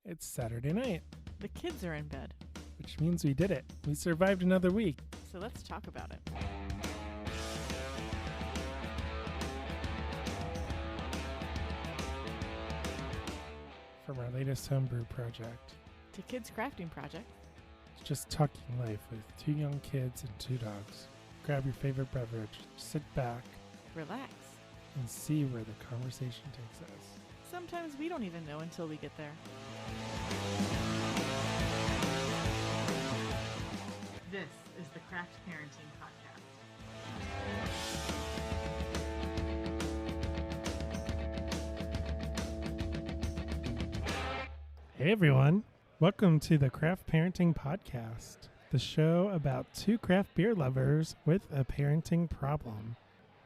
It's Saturday night, The kids are in bed, which means we did it. We survived another week. so let's talk about it. From our latest homebrew project. To Kids Crafting Project. It's just talking life with two young kids and two dogs. Grab your favorite beverage, sit back, Relax. and see where the conversation takes us. Sometimes we don't even know until we get there. This is the Craft Parenting Podcast. Hey everyone, welcome to the Craft Parenting Podcast, the show about two craft beer lovers with a parenting problem.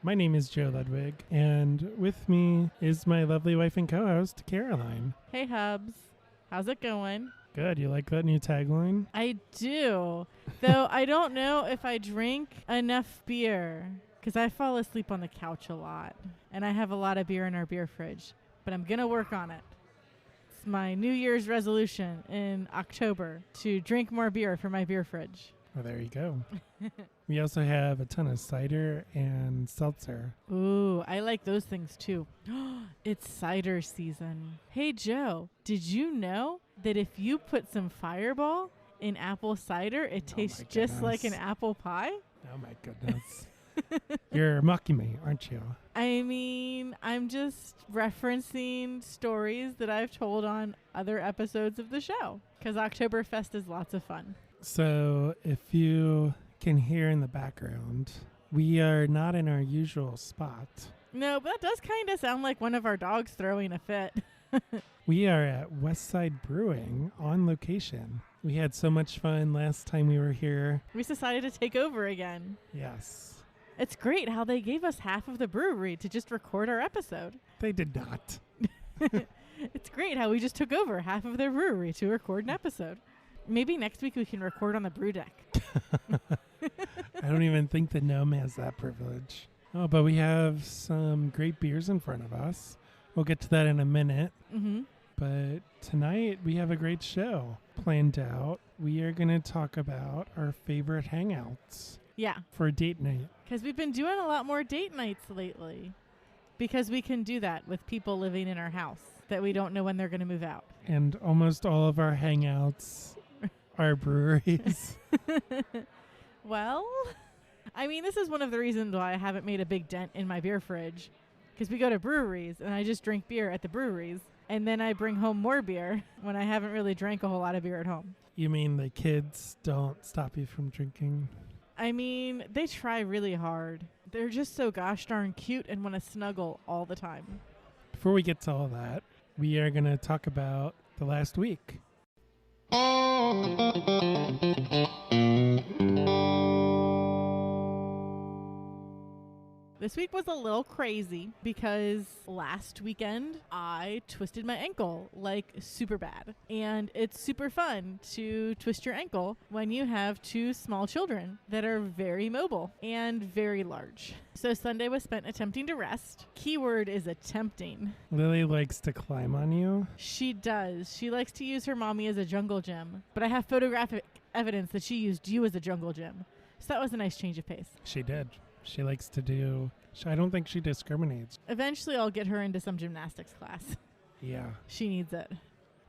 My name is Joe Ludwig, and with me is my lovely wife and co-host, Caroline. Hey, Hubs. How's it going? Good, you like that new tagline? I do. Though I don't know if I drink enough beer because I fall asleep on the couch a lot. And I have a lot of beer in our beer fridge. But I'm going to work on it. It's my New Year's resolution in October to drink more beer for my beer fridge. Oh, there you go. We also have a ton of cider and seltzer. Ooh, I like those things too. It's cider season. Hey, Joe, did you know that if you put some Fireball in apple cider, it tastes just like an apple pie? Oh my goodness. You're mocking me, aren't you? I mean, I'm just referencing stories that I've told on other episodes of the show because Oktoberfest is lots of fun. So if you can hear in the background, we are not in our usual spot. No, but that does kind of sound like one of our dogs throwing a fit. We are at West Side Brewing on location. We had so much fun last time we were here. We decided to take over again. Yes. It's great how they gave us half of the brewery to just record our episode. They did not. It's great how we just took over half of their brewery to record an episode. Maybe next week we can record on the brew deck. I don't even think the gnome has that privilege. Oh, but we have some great beers in front of us. We'll get to that in a minute. Mm-hmm. But tonight we have a great show planned out. We are going to talk about our favorite hangouts Yeah, for a date night. because we've been doing a lot more date nights lately. Because we can do that with people living in our house that we don't know when they're going to move out. And almost all of our hangouts are breweries. Well, I mean, this is one of the reasons why I haven't made a big dent in my beer fridge. Because we go to breweries and I just drink beer at the breweries. And then I bring home more beer when I haven't really drank a whole lot of beer at home. You mean the kids don't stop you from drinking? I mean, they try really hard. They're just so gosh darn cute and want to snuggle all the time. Before we get to all that, we are going to talk about the last week. This week was a little crazy because last weekend I twisted my ankle like super bad. And it's super fun to twist your ankle when you have two small children that are very mobile and very large. So Sunday was spent attempting to rest. Keyword is attempting. Lily likes to climb on you. She does. She likes to use her mommy as a jungle gym. But I have photographic evidence that she used you as a jungle gym. So that was a nice change of pace. She did. She likes to do... I don't think she discriminates. Eventually I'll get her into some gymnastics class. Yeah. She needs it.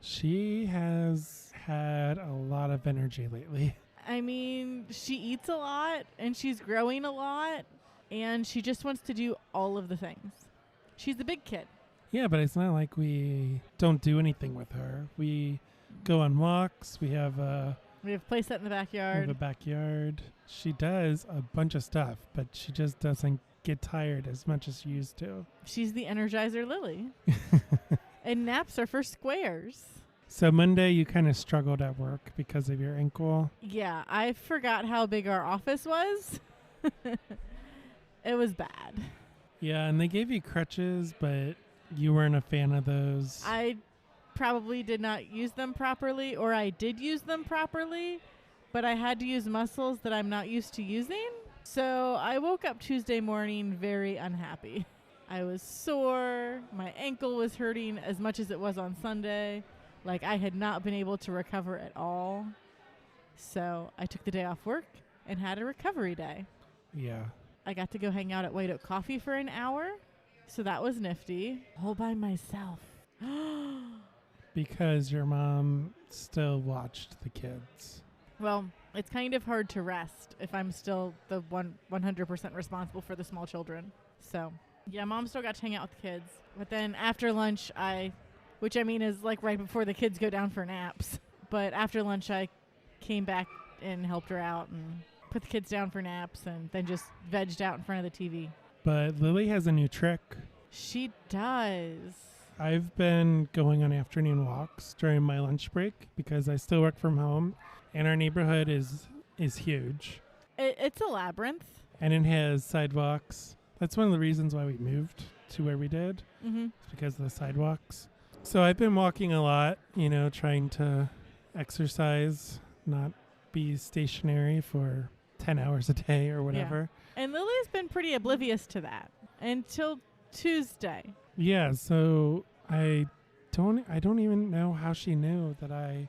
She has had a lot of energy lately. I mean, she eats a lot and she's growing a lot and she just wants to do all of the things. She's a big kid. Yeah, but it's not like we don't do anything with her. We go on walks. We have a play set in the we have backyard. a backyard. She does a bunch of stuff, but she just doesn't get tired as much as she used to. She's the Energizer Lily. And naps are for squares. So Monday you kind of struggled at work because of your ankle. Yeah, I forgot how big our office was. It was bad. Yeah, and they gave you crutches, but you weren't a fan of those. I probably did not use them properly, or I did use them properly, but I had to use muscles that I'm not used to using. So I woke up Tuesday morning very unhappy. I was sore. My ankle was hurting as much as it was on Sunday. Like, I had not been able to recover at all. So I took the day off work and had a recovery day. Yeah. I got to go hang out at White Oak Coffee for an hour. So that was nifty. All by myself. Because your mom still watched the kids. Well, it's kind of hard to rest if I'm still the 100% responsible for the small children. So, yeah, Mom still got to hang out with the kids. But then after lunch, which I mean is like right before the kids go down for naps. But after lunch, I came back and helped her out and put the kids down for naps and then just vegged out in front of the TV. But Lily has a new trick. She does. I've been going on afternoon walks during my lunch break because I still work from home, and our neighborhood is huge. It's a labyrinth. And it has sidewalks. That's one of the reasons why we moved to where we did. Mm-hmm. It's because of the sidewalks. So I've been walking a lot, trying to exercise, not be stationary for 10 hours a day or whatever. Yeah. And Lily's been pretty oblivious to that until Tuesday. Yeah, so I don't even know how she knew that I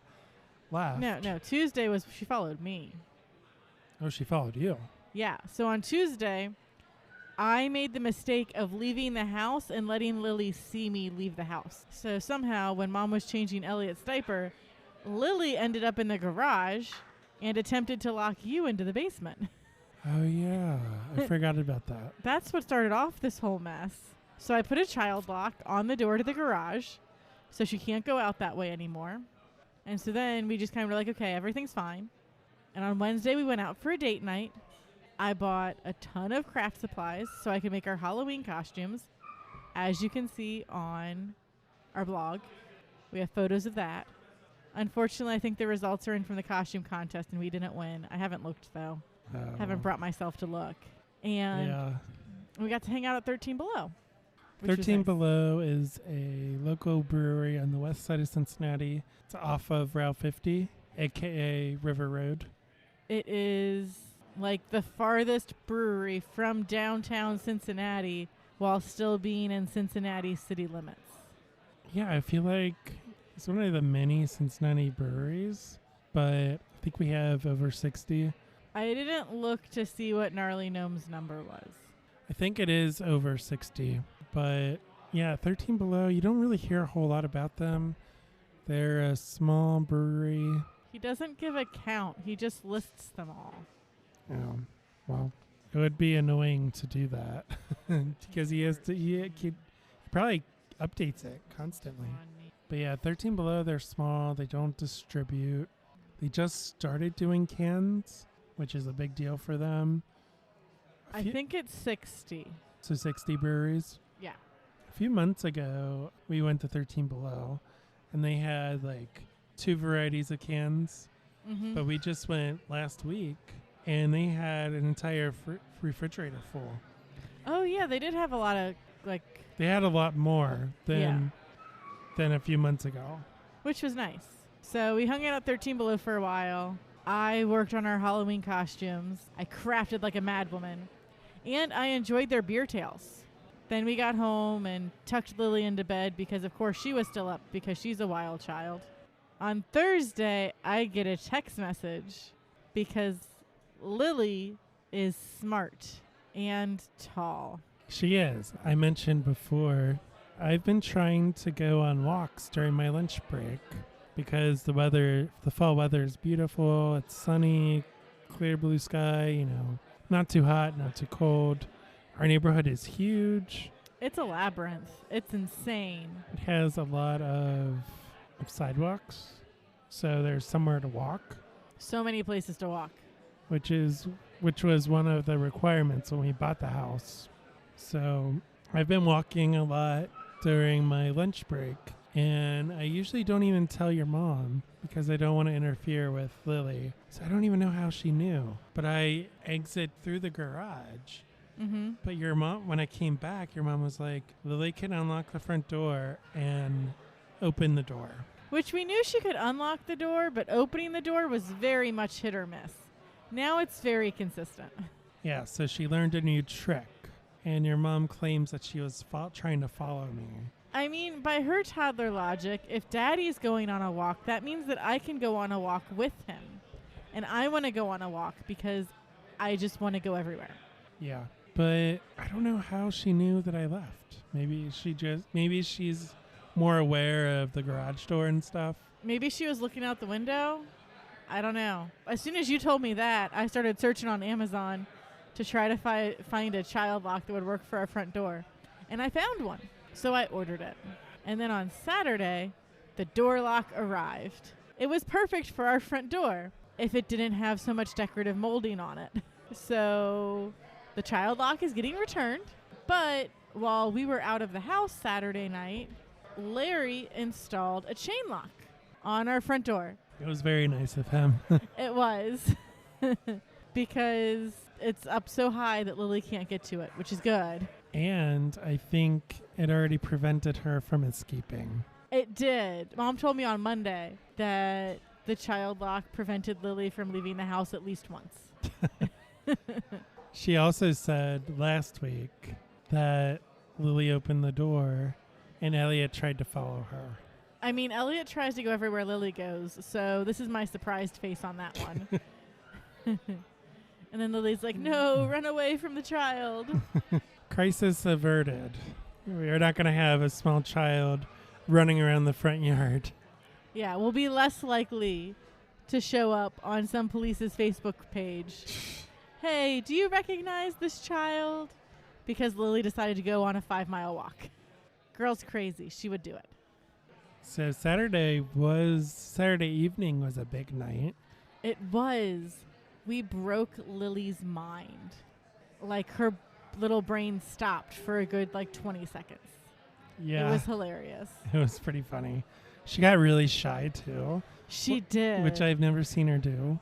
left. No, Tuesday was she followed me. Oh, she followed you. Yeah, so on Tuesday, I made the mistake of leaving the house and letting Lily see me leave the house. So somehow, when Mom was changing Elliot's diaper, Lily ended up in the garage and attempted to lock you into the basement. Oh, yeah. I forgot about that. That's what started off this whole mess. So I put a child lock on the door to the garage so she can't go out that way anymore. And so then we just kind of were like, okay, everything's fine. And on Wednesday, we went out for a date night. I bought a ton of craft supplies so I could make our Halloween costumes, as you can see on our blog. We have photos of that. Unfortunately, I think the results are in from the costume contest, and we didn't win. I haven't looked, though. Haven't brought myself to look. And we got to hang out at 13 Below. 13 nice. Below is a local brewery on the west side of Cincinnati. It's off of Route 50, a.k.a. River Road. It is like the farthest brewery from downtown Cincinnati while still being in Cincinnati city limits. Yeah, I feel like it's one of the many Cincinnati breweries, but I think we have over 60. I didn't look to see what Gnarly Gnome's number was. I think it is over 60, but yeah, 13 Below, you don't really hear a whole lot about them. They're a small brewery. He doesn't give a count. He just lists them all. Well, it would be annoying to do that because he probably updates it constantly. But yeah, 13 Below, they're small. They don't distribute. They just started doing cans, which is a big deal for them. I think it's 60. So 60 breweries? Yeah. A few months ago, we went to 13 Below, and they had like 2 varieties of cans. Mm-hmm. But we just went last week, and they had an entire refrigerator full. Oh, yeah. They did have a lot of, They had a lot more than a few months ago. Which was nice. So we hung out at 13 Below for a while. I worked on our Halloween costumes. I crafted like a madwoman. And I enjoyed their beer tails. Then we got home and tucked Lily into bed because, of course, she was still up because she's a wild child. On Thursday, I get a text message because Lily is smart and tall. She is. I mentioned before, I've been trying to go on walks during my lunch break because the fall weather is beautiful. It's sunny, clear blue sky, not too hot, not too cold. Our neighborhood is huge. It's a labyrinth. It's insane. It has a lot of sidewalks, so there's somewhere to walk. So many places to walk. Which was one of the requirements when we bought the house. So I've been walking a lot during my lunch break, and I usually don't even tell your mom because I don't want to interfere with Lily. So I don't even know how she knew. But I exit through the garage. Mm-hmm. But your mom, when I came back, your mom was like, Lily can unlock the front door and open the door. Which we knew she could unlock the door, but opening the door was very much hit or miss. Now it's very consistent. Yeah, so she learned a new trick. And your mom claims that she was trying to follow me. I mean, by her toddler logic, if Daddy's going on a walk, that means that I can go on a walk with him. And I want to go on a walk because I just want to go everywhere. Yeah. But I don't know how she knew that I left. Maybe she's more aware of the garage door and stuff. Maybe she was looking out the window. I don't know. As soon as you told me that, I started searching on Amazon to try to find a child lock that would work for our front door. And I found one. So I ordered it. And then on Saturday, the door lock arrived. It was perfect for our front door if it didn't have so much decorative molding on it. So the child lock is getting returned. But while we were out of the house Saturday night, Larry installed a chain lock on our front door. It was very nice of him. It was. Because it's up so high that Lily can't get to it, which is good. And I think it already prevented her from escaping. It did. Mom told me on Monday that the child lock prevented Lily from leaving the house at least once. She also said last week that Lily opened the door and Elliot tried to follow her. I mean, Elliot tries to go everywhere Lily goes, so this is my surprised face on that one. And then Lily's like, no, run away from the child. Crisis averted. We are not going to have a small child running around the front yard. Yeah, we'll be less likely to show up on some police's Facebook page. Hey, do you recognize this child? Because Lily decided to go on a 5-mile walk. Girl's crazy. She would do it. So Saturday evening was a big night. It was. We broke Lily's mind. Like, her little brain stopped for a good, 20 seconds. Yeah. It was hilarious. It was pretty funny. She got really shy, too. She did. Which I've never seen her do.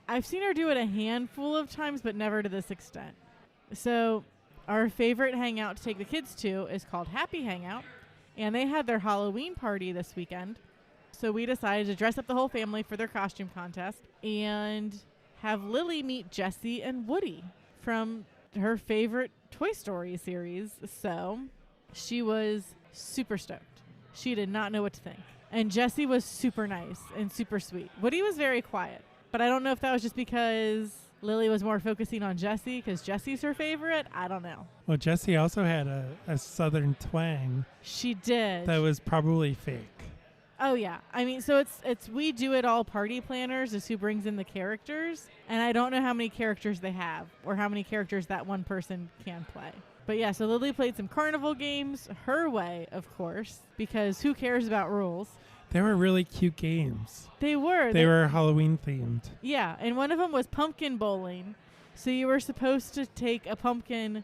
I've seen her do it a handful of times, but never to this extent. So, our favorite hangout to take the kids to is called Happy Hangout. And they had their Halloween party this weekend. So we decided to dress up the whole family for their costume contest and have Lily meet Jessie and Woody from her favorite Toy Story series. So she was super stoked. She did not know what to think. And Jessie was super nice and super sweet. Woody was very quiet. But I don't know if that was just because Lily was more focusing on Jessie because Jessie's her favorite. I don't know. Well, Jessie also had a southern twang. She did. That was probably fake. Oh, yeah. I mean, so it's we do it all party planners is who brings in the characters. And I don't know how many characters they have or how many characters that one person can play. But yeah, so Lily played some carnival games her way, of course, because who cares about rules? They were really cute games. They were. They were Halloween themed. Yeah, and one of them was pumpkin bowling. So you were supposed to take a pumpkin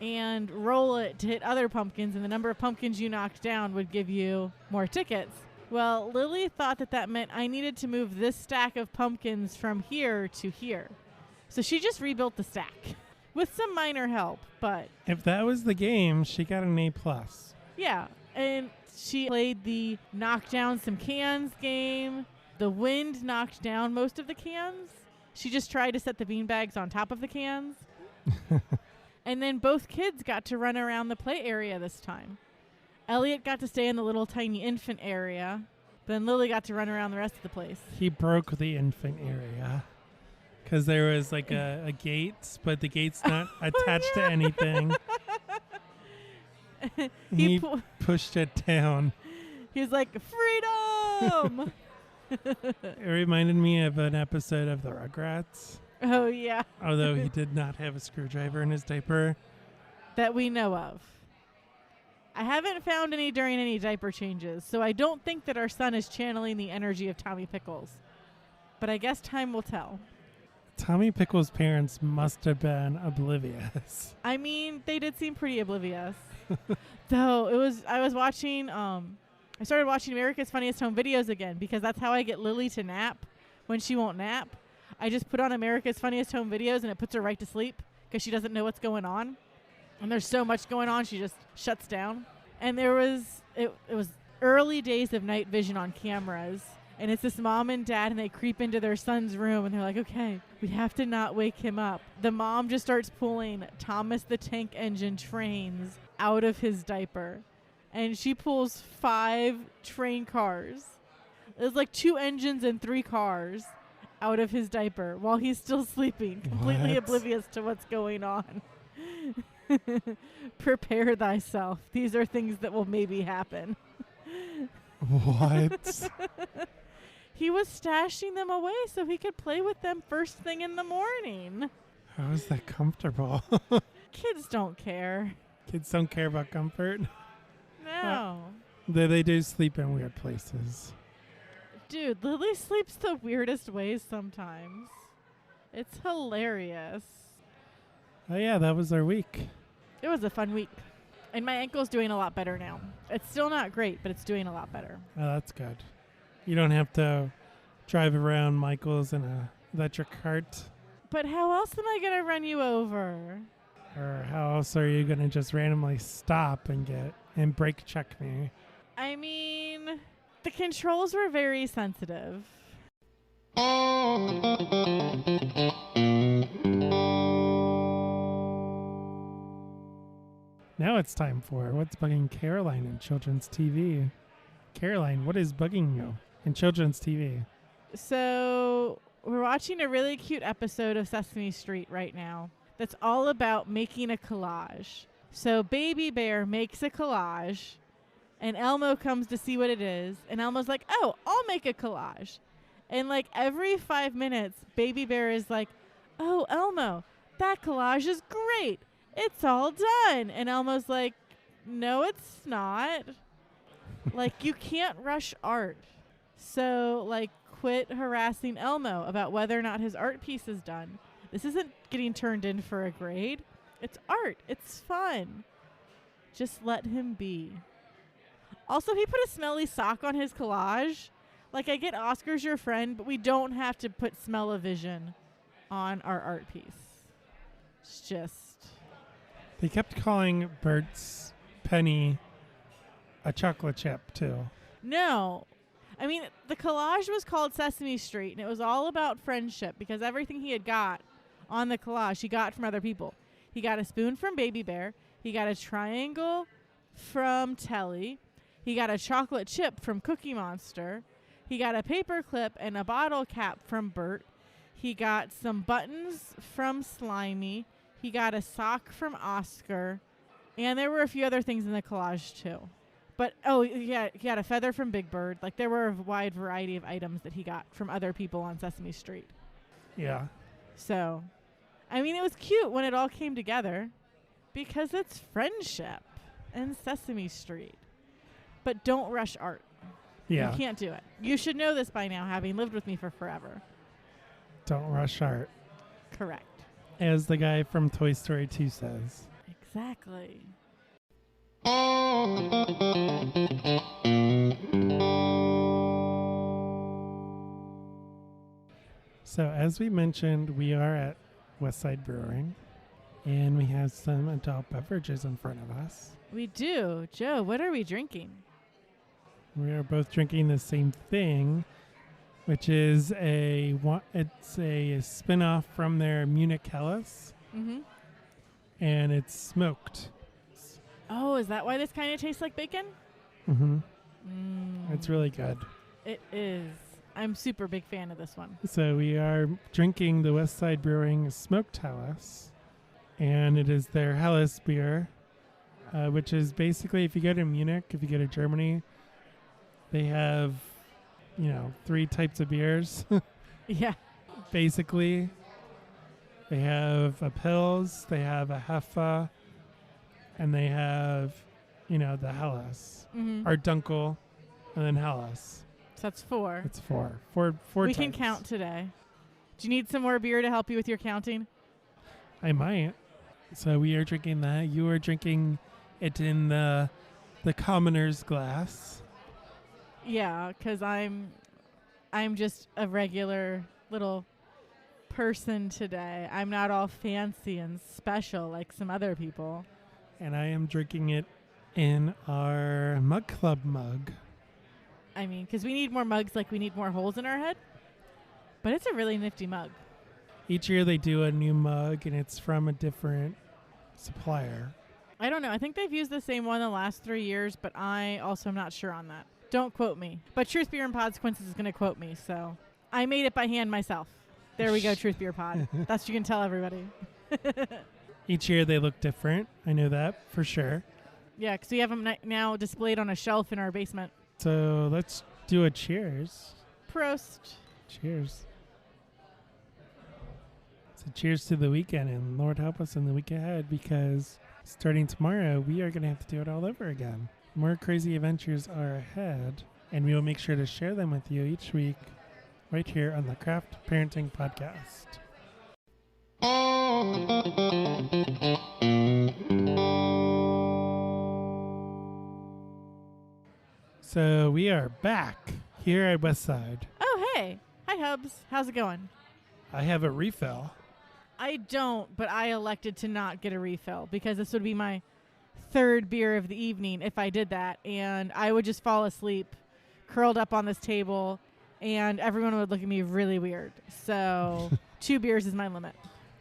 and roll it to hit other pumpkins, and the number of pumpkins you knocked down would give you more tickets. Well, Lily thought that meant I needed to move this stack of pumpkins from here to here. So she just rebuilt the stack with some minor help, but... If that was the game, she got an A+. Yeah, and she played the knock down some cans game. The wind knocked down most of the cans. She just tried to set the beanbags on top of the cans. And then both kids got to run around the play area this time. Elliot got to stay in the little tiny infant area. Then Lily got to run around the rest of the place. He broke the infant area. Because there was a gate, but the gate's not attached to anything. He pushed it down. He was like, freedom! It reminded me of an episode of the Rugrats. Oh, yeah. Although he did not have a screwdriver in his diaper. That we know of. I haven't found any during any diaper changes, so I don't think that our son is channeling the energy of Tommy Pickles. But I guess time will tell. Tommy Pickles' parents must have been oblivious. I mean, they did seem pretty oblivious. Though I started watching America's Funniest Home Videos again because that's how I get Lily to nap when she won't nap. I just put on America's Funniest Home Videos and it puts her right to sleep because she doesn't know what's going on. And there's so much going on, she just shuts down. And it was early days of night vision on cameras. And it's this mom and dad, and they creep into their son's room, and they're like, okay, we have to not wake him up. The mom just starts pulling Thomas the Tank Engine trains out of his diaper. and she pulls 5 train cars. There's like 2 engines and 3 cars out of his diaper while he's still sleeping, completely oblivious to what's going on. Prepare thyself. These are things that will maybe happen. What? He was stashing them away so he could play with them first thing in the morning. How is that comfortable? Kids don't care. Kids don't care about comfort. No. They do sleep in weird places. Dude, Lily sleeps the weirdest ways sometimes. It's hilarious. Oh yeah, that was our week. It was a fun week. And my ankle's doing a lot better now. It's still not great, but it's doing a lot better. Oh, that's good. You don't have to drive around Michael's in a electric cart. But how else am I going to run you over? Or how else are you going to just randomly stop and brake check me? I mean, the controls were very sensitive. Now it's time for What's Bugging Caroline in Children's TV. Caroline, what is bugging you in children's TV? So we're watching a really cute episode of Sesame Street right now that's all about making a collage. So Baby Bear makes a collage, and Elmo comes to see what it is, and Elmo's like, oh, I'll make a collage. And like every 5 minutes, Baby Bear is like, oh, Elmo, that collage is great. It's all done. And Elmo's like, no, it's not. Like, you can't rush art. So, like, quit harassing Elmo about whether or not his art piece is done. This isn't getting turned in for a grade. It's art. It's fun. Just let him be. Also, he put a smelly sock on his collage. Like, I get Oscar's your friend, but we don't have to put smell-o-vision on our art piece. It's just... They kept calling Bert's penny a chocolate chip, too. No. I mean, the collage was called Sesame Street, and it was all about friendship because everything he had got on the collage, he got from other people. He got a spoon from Baby Bear. He got a triangle from Telly. He got a chocolate chip from Cookie Monster. He got a paper clip and a bottle cap from Bert. He got some buttons from Slimy. He got a sock from Oscar. And there were a few other things in the collage, too. But, yeah, he got a feather from Big Bird. Like, there were a wide variety of items that he got from other people on Sesame Street. Yeah. So, I mean, it was cute when it all came together because it's friendship and Sesame Street. But don't rush art. Yeah. You can't do it. You should know this by now, having lived with me for forever. Don't rush art. Correct. As the guy from Toy Story 2 says. Exactly. So as we mentioned, we are at West Side Brewing, and we have some adult beverages in front of us. We do. Joe, what are we drinking? We are both drinking the same thing, which is a spin-off from their Munich Helles, and it's smoked. Oh, is that why this kind of tastes like bacon? Mm-hmm. It's really good. It is. I'm super big fan of this one. So we are drinking the West Side Brewing Smoked Helles, and it is their Helles beer, which is basically, if you go to Munich, if you go to Germany, they have, 3 types of beers. Yeah. Basically, they have a Pils, they have a Heffa, and they have, the Helles, or Dunkel, and then Helles. So that's 4. It's 4. Four we types. can count today. Do you need some more beer to help you with your counting? I might. So we are drinking that. You are drinking it in the commoner's glass. Yeah, because I'm just a regular little person today. I'm not all fancy and special like some other people. And I am drinking it in our Mug Club mug. I mean, because we need more mugs like we need more holes in our head. But it's a really nifty mug. Each year they do a new mug, and it's from a different supplier. I don't know. I think they've used the same one the last 3 years, but I also am not sure on that. Don't quote me. But Truth Beer and Podsequences is going to quote me, so I made it by hand myself. There we go, Truth Beer Pod. That's what you can tell everybody. Each year they look different. I know that for sure. Yeah, because we have them now displayed on a shelf in our basement. So let's do a cheers. Prost. Cheers. So cheers to the weekend, and Lord help us in the week ahead, because starting tomorrow, we are going to have to do it all over again. More crazy adventures are ahead, and we will make sure to share them with you each week right here on the Craft Parenting Podcast. So we are back here at Westside. Oh, hey. Hi, Hubs. How's it going? I have a refill. I don't, but I elected to not get a refill because this would be my third beer of the evening if I did that. And I would just fall asleep, curled up on this table, and everyone would look at me really weird. So 2 beers is my limit.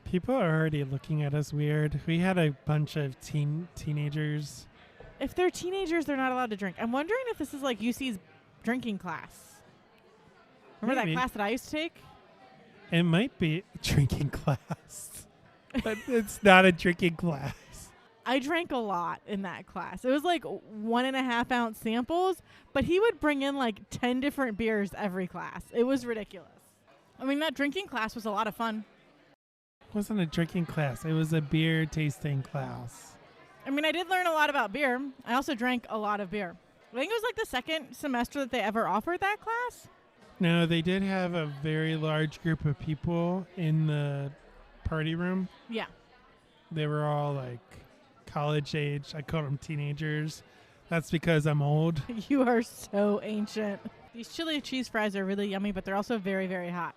People are already looking at us weird. We had a bunch of teenagers. If they're teenagers, they're not allowed to drink. I'm wondering if this is like UC's drinking class. Remember Maybe. that class that I used to take? It might be a drinking class, but it's not a drinking class. I drank a lot in that class. It was like 1.5 ounce samples, but he would bring in like 10 different beers every class. It was ridiculous. I mean, that drinking class was a lot of fun. It wasn't a drinking class. It was a beer tasting class. I mean, I did learn a lot about beer. I also drank a lot of beer. I think it was like the second semester that they ever offered that class. No, they did have a very large group of people in the party room. Yeah. They were all like college age. I call them teenagers. That's because I'm old. You are so ancient. These chili cheese fries are really yummy, but they're also very, very hot.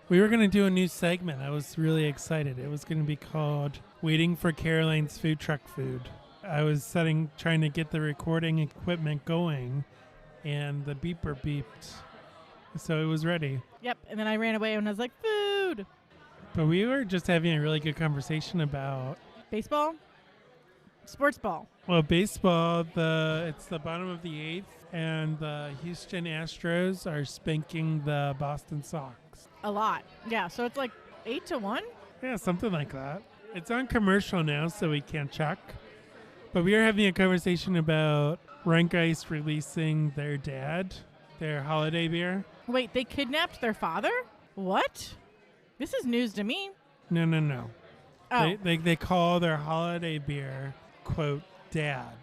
We were going to do a new segment. I was really excited. It was going to be called Waiting for Caroline's Food Truck Food. I was trying to get the recording equipment going, and the beeper beeped. So it was ready. Yep. And then I ran away and I was like, food. But we were just having a really good conversation about Baseball? Sports ball. Well, baseball, it's the bottom of the 8th, and the Houston Astros are spanking the Boston Sox. A lot. Yeah. So it's like 8-1. Yeah, something like that. It's on commercial now, so we can't check. But we are having a conversation about Rank Ice releasing their holiday beer. Wait, they kidnapped their father? What? This is news to me. No. Oh, They call their holiday beer, quote, Dad.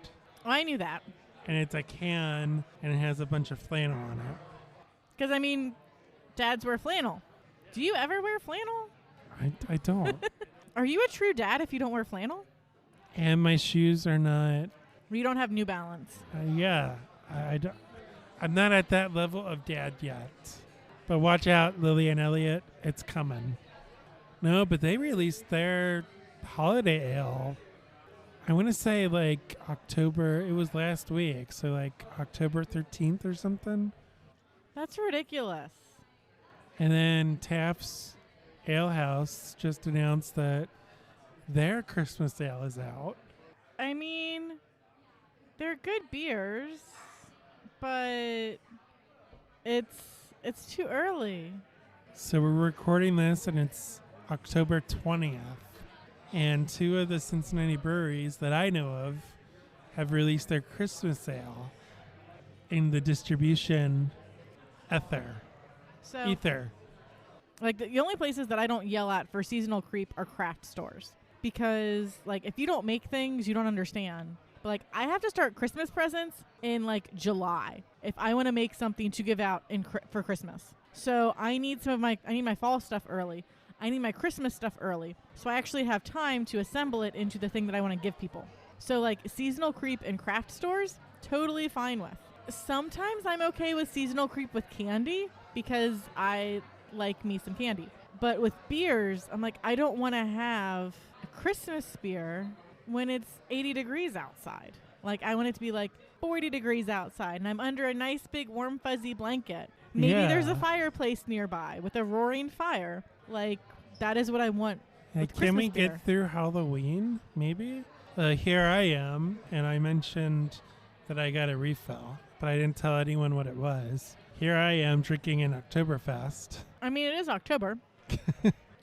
I knew that. And it's a can, and it has a bunch of flannel on it. Because, I mean, dads wear flannel. Do you ever wear flannel? I don't. Are you a true dad if you don't wear flannel? And my shoes are not. You don't have New Balance. Yeah. I'm not at that level of dad yet. But watch out, Lily and Elliot. It's coming. No, but they released their holiday ale. I want to say like October. It was last week. So like October 13th or something. That's ridiculous. And then Taft's Ale House just announced that their Christmas ale is out. I mean, they're good beers, but it's too early. So we're recording this, and it's October 20th. And 2 of the Cincinnati breweries that I know of have released their Christmas ale in the distribution Ether. Like the only places that I don't yell at for seasonal creep are craft stores. Because, like, if you don't make things, you don't understand. But, like, I have to start Christmas presents in, like, July if I want to make something to give out for Christmas. So I need my fall stuff early. I need my Christmas stuff early. So I actually have time to assemble it into the thing that I want to give people. So, like, seasonal creep in craft stores, totally fine with. Sometimes I'm okay with seasonal creep with candy because I like me some candy. But with beers, I'm like, I don't want to have a Christmas beer when it's 80 degrees outside. Like, I want it to be like 40 degrees outside, and I'm under a nice big warm fuzzy blanket. Maybe there's a fireplace nearby with a roaring fire. Like, that is what I want. Can we get through Halloween, maybe? Here I am, and I mentioned that I got a refill, but I didn't tell anyone what it was. Here I am drinking an Oktoberfest. I mean, it is October.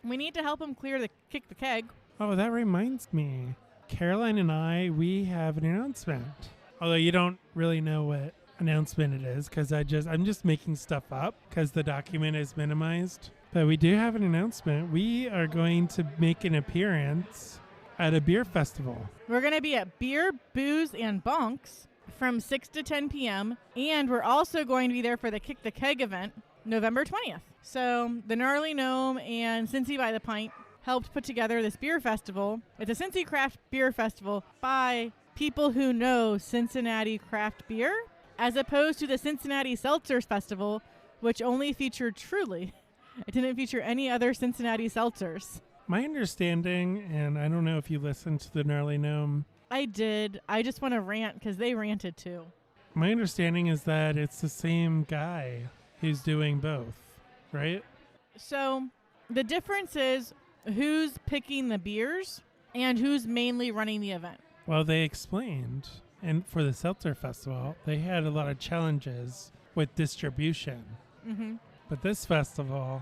We need to help him kick the keg. Oh, that reminds me. Caroline and I, we have an announcement. Although you don't really know what announcement it is because I'm just making stuff up because the document is minimized. But we do have an announcement. We are going to make an appearance at a beer festival. We're going to be at Beer, Booze, and Bonks from 6 to 10 p.m. And we're also going to be there for the Kick the Keg event, November 20th. So the Gnarly Gnome and Cincy by the Pint helped put together this beer festival. It's a Cincy craft beer festival by people who know Cincinnati craft beer, as opposed to the Cincinnati Seltzers Festival, which only featured Truly. It didn't feature any other Cincinnati seltzers. My understanding, and I don't know if you listened to the Gnarly Gnome. I did. I just want to rant because they ranted too. My understanding is that it's the same guy who's doing both, right? So the difference is who's picking the beers and who's mainly running the event. Well, they explained, and for the Seltzer Festival, they had a lot of challenges with distribution. Mm-hmm. But this festival,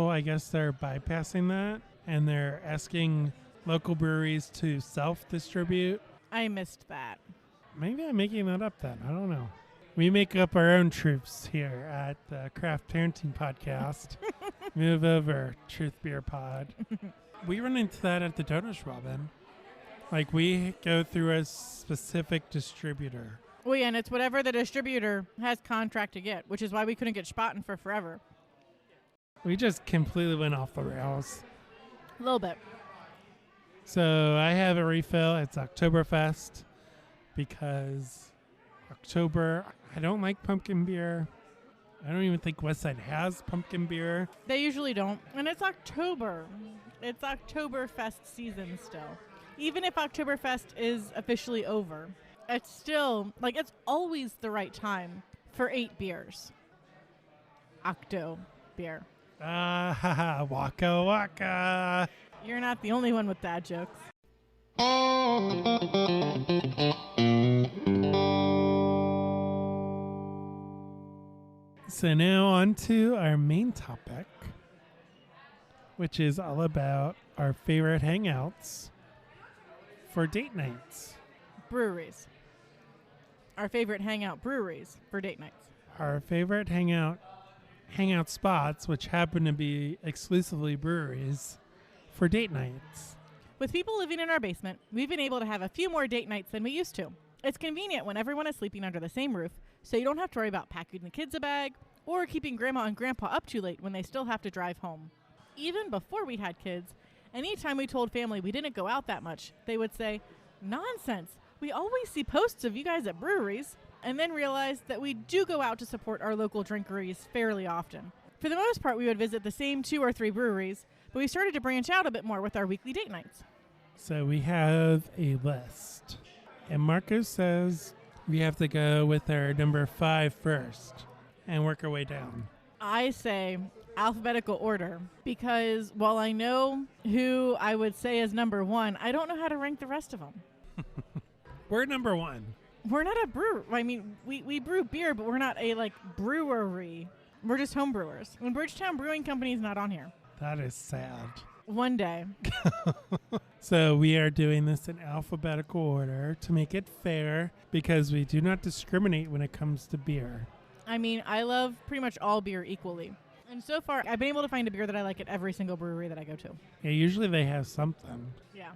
I guess they're bypassing that, and they're asking local breweries to self-distribute. I missed that. Maybe I'm making that up then. I don't know. We make up our own troops here at the Craft Parenting Podcast. Move over, Truth Beer Pod. We run into that at the Donuts Robin. Like, we go through a specific distributor. Well, yeah, and it's whatever the distributor has contract to get, which is why we couldn't get Spaten for forever. We just completely went off the rails. A little bit. So I have a refill. It's Oktoberfest because October, I don't like pumpkin beer. I don't even think Westside has pumpkin beer. They usually don't. And it's October. It's Oktoberfest season still. Even if Oktoberfest is officially over, it's still, it's always the right time for 8 beers. Octo beer. Waka waka. You're not the only one with dad jokes. So now on to our main topic, which is all about our favorite hangouts for date nights. Breweries. Our favorite hangout breweries for date nights. Our favorite hangout spots, which happen to be exclusively breweries for date nights. With people living in our basement, we've been able to have a few more date nights than we used to. It's convenient when everyone is sleeping under the same roof, so you don't have to worry about packing the kids a bag or keeping grandma and grandpa up too late when they still have to drive home. Even before we had kids, anytime we told family we didn't go out that much, they would say, "Nonsense, we always see posts of you guys at breweries," and then realize that we do go out to support our local drinkeries fairly often. For the most part, we would visit the same 2 or 3 breweries, but we started to branch out a bit more with our weekly date nights. So we have a list. And Marco says we have to go with our number 5 first and work our way down. I say alphabetical order because while I know who I would say is number 1, I don't know how to rank the rest of them. We're number 1. We're not a brewer. I mean, we brew beer, but we're not a brewery. We're just home brewers. And Bridgetown Brewing Company is not on here. That is sad. One day. So we are doing this in alphabetical order to make it fair because we do not discriminate when it comes to beer. I mean, I love pretty much all beer equally. And so far, I've been able to find a beer that I like at every single brewery that I go to. Yeah, usually they have something. Yeah.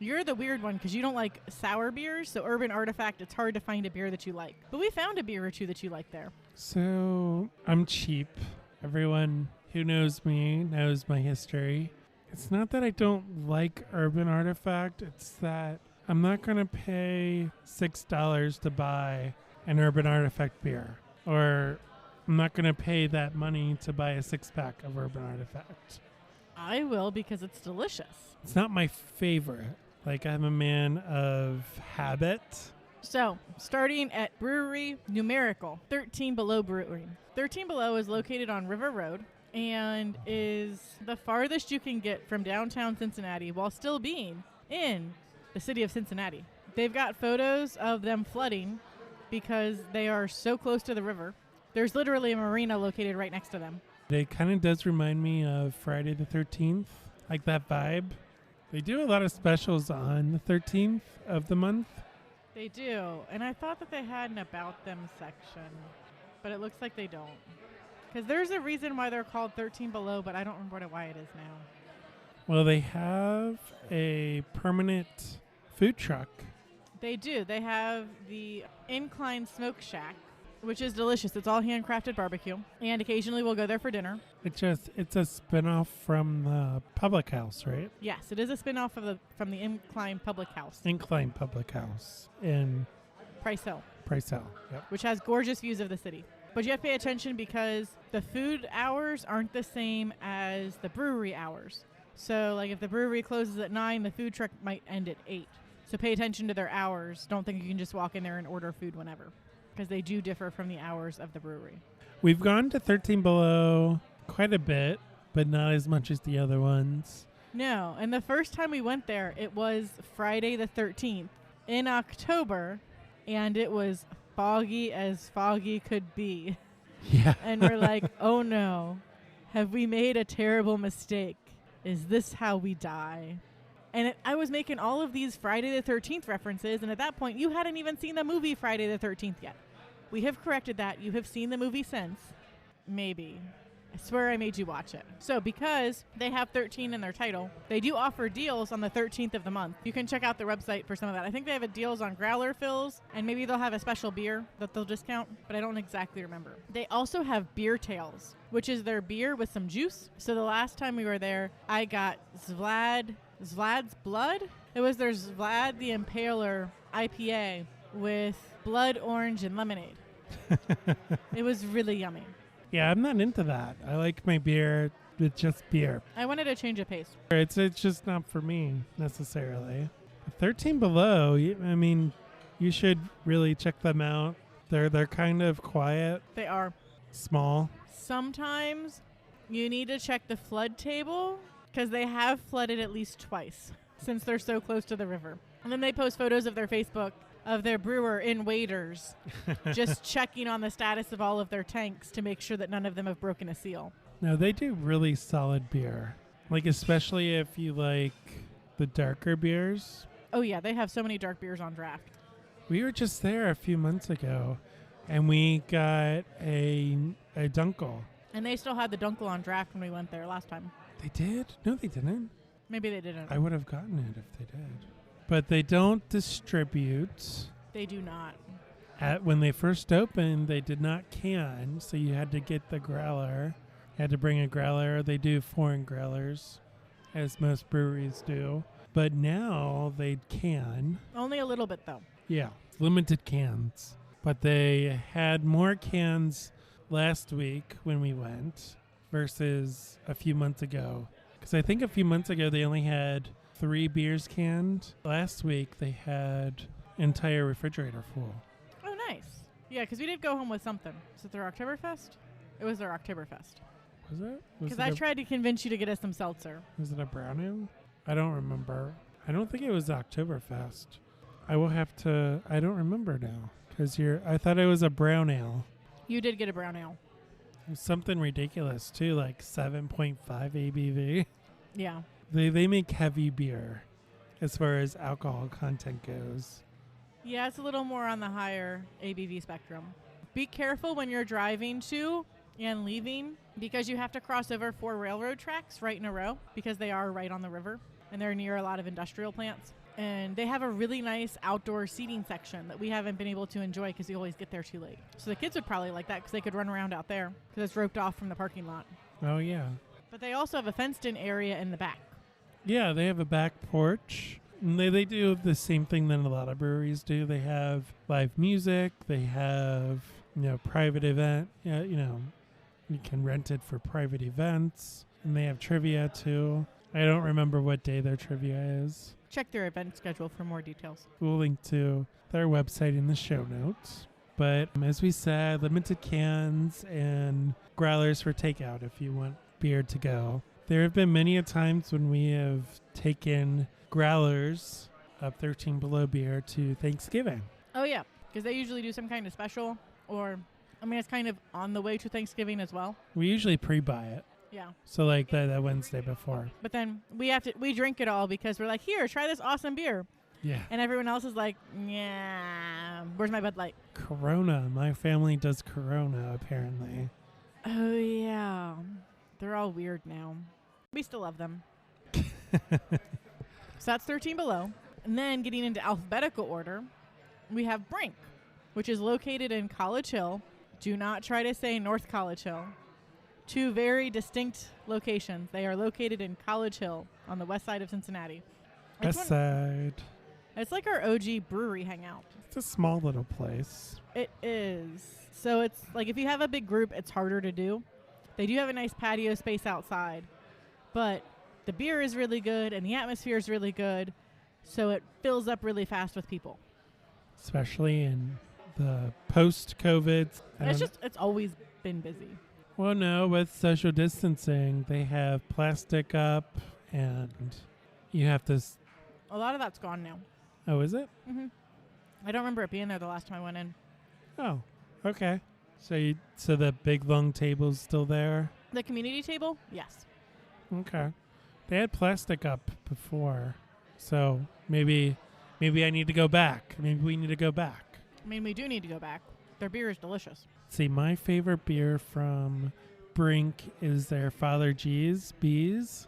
You're the weird one because you don't like sour beers, so Urban Artifact, it's hard to find a beer that you like. But we found a beer or 2 that you like there. So I'm cheap. Everyone who knows me knows my history. It's not that I don't like Urban Artifact. It's that I'm not going to pay $6 to buy an Urban Artifact beer. Or I'm not going to pay that money to buy a 6-pack of Urban Artifact. I will because it's delicious. It's not my favorite. I'm a man of habit. So, starting at Brewery Numerical, 13 Below Brewing. 13 Below is located on River Road and is the farthest you can get from downtown Cincinnati while still being in the city of Cincinnati. They've got photos of them flooding because they are so close to the river. There's literally a marina located right next to them. It kind of does remind me of Friday the 13th, like that vibe. They do a lot of specials on the 13th of the month. They do, and I thought that they had an About Them section, but it looks like they don't. Because there's a reason why they're called 13 Below, but I don't remember why it is now. Well, they have a permanent food truck. They do. They have the Incline Smoke Shack, which is delicious. It's all handcrafted barbecue, and occasionally we'll go there for dinner. It's a spinoff from the Public House, right? Yes, it is a spinoff from the Incline Public House. Incline Public House in Price Hill. Price Hill, yep. Which has gorgeous views of the city. But you have to pay attention because the food hours aren't the same as the brewery hours. So, like, if the brewery closes at 9, the food truck might end at 8. So pay attention to their hours. Don't think you can just walk in there and order food whenever, because they do differ from the hours of the brewery. We've gone to 13 Below quite a bit, but not as much as the other ones. No, and the first time we went there, it was Friday the 13th in October, and it was foggy as foggy could be. Yeah. And we're like, oh no, have we made a terrible mistake? Is this how we die? And I was making all of these Friday the 13th references, and at that point, you hadn't even seen the movie Friday the 13th yet. We have corrected that. You have seen the movie since. Maybe. I swear I made you watch it. So because they have 13 in their title, they do offer deals on the 13th of the month. You can check out their website for some of that. I think they have deals on growler fills, and maybe they'll have a special beer that they'll discount, but I don't exactly remember. They also have Beer Tails, which is their beer with some juice. So the last time we were there, I got Vlad's Blood. It was their Vlad the Impaler IPA with blood orange and lemonade. It was really yummy. Yeah, I'm not into that. I like my beer with just beer. I wanted a change of pace. It's just not for me necessarily. 13 Below, I mean, you should really check them out. They're kind of quiet. They are. Small. Sometimes you need to check the flood table because they have flooded at least twice since they're so close to the river. And then they post photos of their Facebook of their brewer in waders, just checking on the status of all of their tanks to make sure that none of them have broken a seal. No, they do really solid beer. Like, especially if you like the darker beers. Oh, yeah, they have so many dark beers on draft. We were just there a few months ago, and we got a Dunkel. And they still had the Dunkel on draft when we went there last time. They did? No, they didn't. Maybe they didn't. I would have gotten it if they did. But they don't distribute. They do not. When they first opened, they did not can, so you had to get the growler. You had to bring a growler. They do foreign growlers, as most breweries do. But now they can. Only a little bit, though. Yeah, limited cans. But they had more cans last week when we went versus a few months ago. Because I think a few months ago they only had 3 beers canned. Last week they had entire refrigerator full. Oh, nice. Yeah, because we did go home with something. Was it their Oktoberfest? It was their Oktoberfest. Was it? Because I tried to convince you to get us some seltzer. Was it a brown ale? I don't remember. I don't think it was Oktoberfest. I will have to... I don't remember now. Because I thought it was a brown ale. You did get a brown ale. It was something ridiculous, too, like 7.5 ABV. Yeah. They make heavy beer as far as alcohol content goes. Yeah, it's a little more on the higher ABV spectrum. Be careful when you're driving to and leaving because you have to cross over 4 railroad tracks right in a row because they are right on the river and they're near a lot of industrial plants. And they have a really nice outdoor seating section that we haven't been able to enjoy because we always get there too late. So the kids would probably like that because they could run around out there because it's roped off from the parking lot. Oh, yeah. But they also have a fenced-in area in the back. Yeah, they have a back porch. And they do the same thing that a lot of breweries do. They have live music. They have, private event. You can rent it for private events. And they have trivia, too. I don't remember what day their trivia is. Check their event schedule for more details. We'll link to their website in the show notes. But as we said, limited cans and growlers for takeout if you want beer to go. There have been many a times when we have taken growlers of 13 Below beer to Thanksgiving. Oh, yeah, because they usually do some kind of special or, I mean, it's kind of on the way to Thanksgiving as well. We usually pre-buy it. Yeah. So like that Wednesday before. But then we drink it all because we're like, here, try this awesome beer. Yeah. And everyone else is like, yeah, where's my Bud Light? Corona. My family does Corona, apparently. Oh, yeah. They're all weird now. We still love them. So that's 13 Below. And then getting into alphabetical order, we have Brink, which is located in College Hill. Do not try to say North College Hill. Two very distinct locations. They are located in College Hill on the west side of Cincinnati. West Side. It's like our OG brewery hangout. It's a small little place. It is. So it's like if you have a big group, it's harder to do. They do have a nice patio space outside, but the beer is really good and the atmosphere is really good, so it fills up really fast with people. Especially in the post-COVID. It's always been busy. Well, no, with social distancing, they have plastic up and you have to... A lot of that's gone now. Oh, is it? Mm-hmm. I don't remember it being there the last time I went in. Oh, okay. So the big long table's still there? The community table? Yes. Okay. They had plastic up before, so maybe I need to go back. Maybe we need to go back. I mean, we do need to go back. Their beer is delicious. See, my favorite beer from Brink is their Father G's Bees,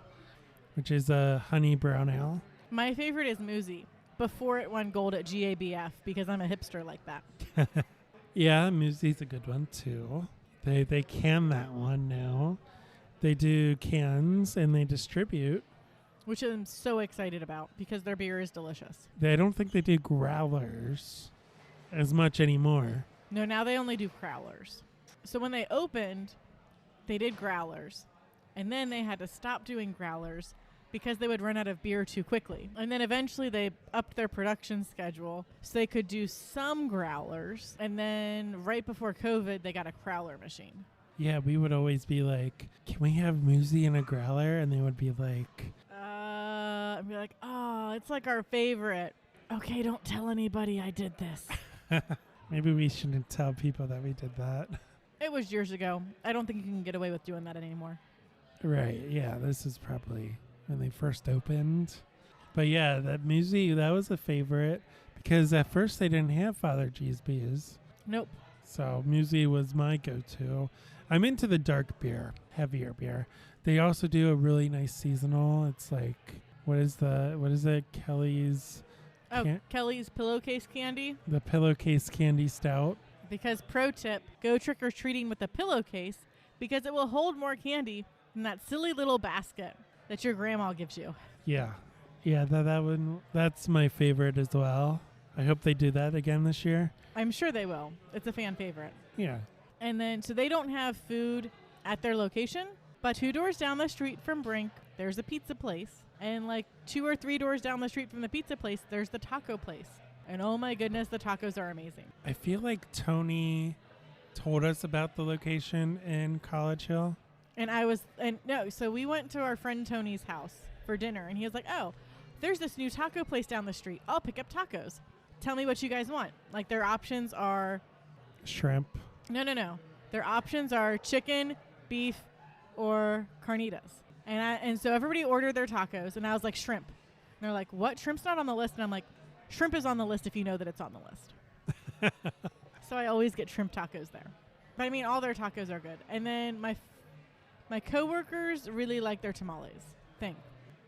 which is a honey brown ale. My favorite is Muzi, before it won gold at GABF, because I'm a hipster like that. Yeah, Muzi's a good one, too. They can that one now. They do cans, and they distribute. Which I'm so excited about, because their beer is delicious. I don't think they do growlers as much anymore. No, now they only do growlers. So when they opened, they did growlers. And then they had to stop doing growlers because they would run out of beer too quickly. And then eventually they upped their production schedule so they could do some growlers. And then right before COVID, they got a growler machine. Yeah, we would always be like, can we have Muzi in a growler? And they would be like... I'd be like, oh, it's like our favorite. Okay, don't tell anybody I did this. Maybe we shouldn't tell people that we did that. It was years ago. I don't think you can get away with doing that anymore. Right, yeah, this is probably when they first opened. But yeah, that Muzi, that was a favorite because at first they didn't have Father G's Bees. Nope. So Muzi was my go-to. I'm into the dark beer, heavier beer. They also do a really nice seasonal. It's like, what is it? Kelly's... Kelly's Pillowcase Candy. The Pillowcase Candy Stout. Because pro tip, go trick-or-treating with a pillowcase because it will hold more candy than that silly little basket that your grandma gives you. Yeah. Yeah, that one, that's my favorite as well. I hope they do that again this year. I'm sure they will. It's a fan favorite. Yeah. And then, so they don't have food at their location, but 2 doors down the street from Brink, there's a pizza place. And like 2 or 3 doors down the street from the pizza place, there's the taco place. And oh my goodness, the tacos are amazing. I feel like Tony told us about the location in College Hill. So we went to our friend Tony's house for dinner, and he was like, oh, there's this new taco place down the street. I'll pick up tacos. Tell me what you guys want. Like their options are... Shrimp. No. Their options are chicken, beef, or carnitas. And so everybody ordered their tacos, and I was like, shrimp. And they're like, what? Shrimp's not on the list. And I'm like, shrimp is on the list if you know that it's on the list. So I always get shrimp tacos there. But I mean, all their tacos are good. And then my coworkers really like their tamales thing.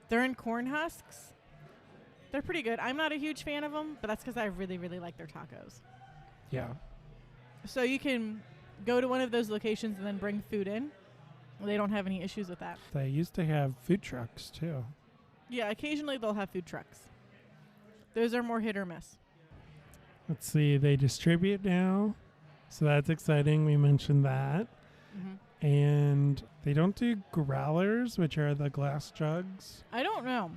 They're in corn husks. They're pretty good. I'm not a huge fan of them, but that's because I really, really like their tacos. Yeah. So you can go to one of those locations and then bring food in. They don't have any issues with that. They used to have food trucks, too. Yeah, occasionally they'll have food trucks. Those are more hit or miss. Let's see. They distribute now, so that's exciting. We mentioned that. Mm-hmm. And they don't do growlers, which are the glass jugs. I don't know.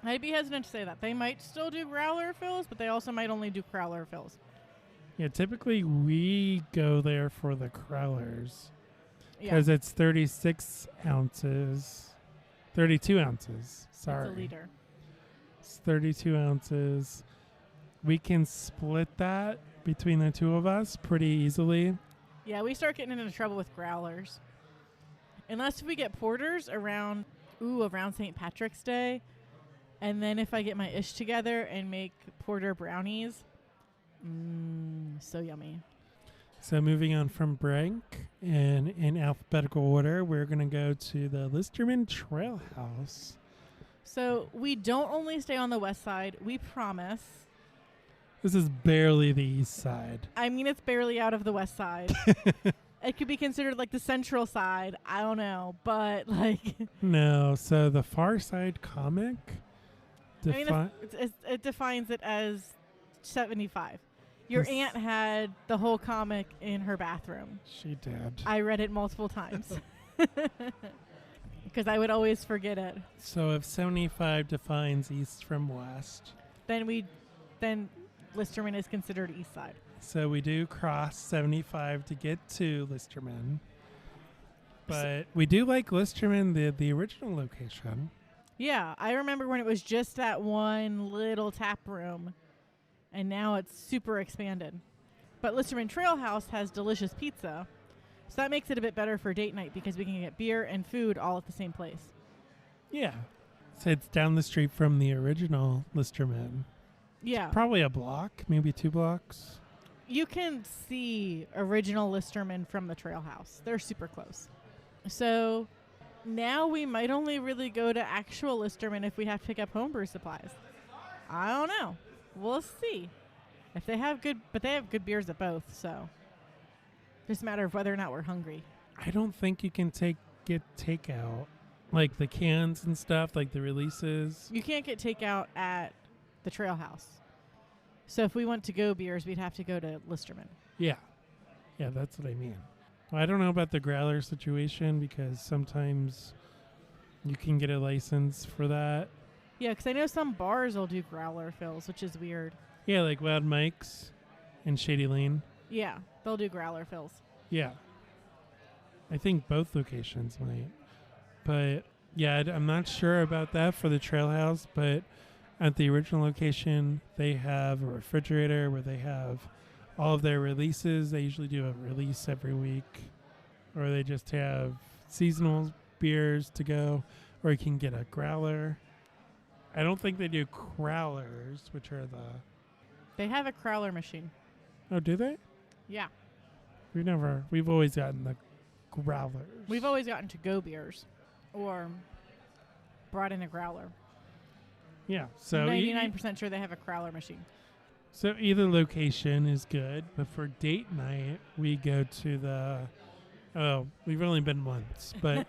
I'd be hesitant to say that. They might still do growler fills, but they also might only do growler fills. Yeah, typically we go there for the growlers. Because it's 36 ounces. 32 ounces. Sorry. It's a liter. It's 32 ounces. We can split that between the two of us pretty easily. Yeah, we start getting into trouble with growlers. Unless we get porters around St. Patrick's Day. And then if I get my ish together and make porter brownies, so yummy. So moving on from Brink, and in alphabetical order, we're going to go to the Listerman Trailhouse. So we don't only stay on the west side, we promise. This is barely the east side. I mean, it's barely out of the west side. It could be considered like the central side. I don't know, but like... No, so the Far Side comic... it defines it as 75. Your aunt had the whole comic in her bathroom. She did. I read it multiple times. Because I would always forget it. So if 75 defines east from west... Then Listerman is considered east side. So we do cross 75 to get to Listerman. But we do like Listerman, the original location. Yeah, I remember when it was just that one little tap room, and now it's super expanded. But Listerman Trailhouse has delicious pizza, so that makes it a bit better for date night because we can get beer and food all at the same place. Yeah. So it's down the street from the original Listerman. Yeah. It's probably a block, maybe 2 blocks. You can see original Listerman from the Trailhouse. They're super close. So... now we might only really go to actual Listerman if we have to pick up homebrew supplies. I don't know. We'll see. If they have good, but they have good beers at both, so just a matter of whether or not we're hungry. I don't think you can get takeout, like the cans and stuff, like the releases. You can't get takeout at the Trailhouse. So if we want to go beers, we'd have to go to Listerman. Yeah, that's what I mean. I don't know about the growler situation because sometimes you can get a license for that. Yeah, because I know some bars will do growler fills, which is weird. Yeah, like Wild Mike's and Shady Lane. Yeah, they'll do growler fills. Yeah. I think both locations might. But, yeah, I'm not sure about that for the Trailhouse, but at the original location, they have a refrigerator where they have all of their releases. They usually do a release every week, or they just have seasonal beers to go, or you can get a growler. I don't think they do crowlers, which are They have a crowler machine. Oh, do they? Yeah. We've always gotten the growlers. We've always gotten to go beers or brought in a growler. Yeah. So 99% sure they have a crowler machine. So either location is good, but for date night, we go to we've only been once, but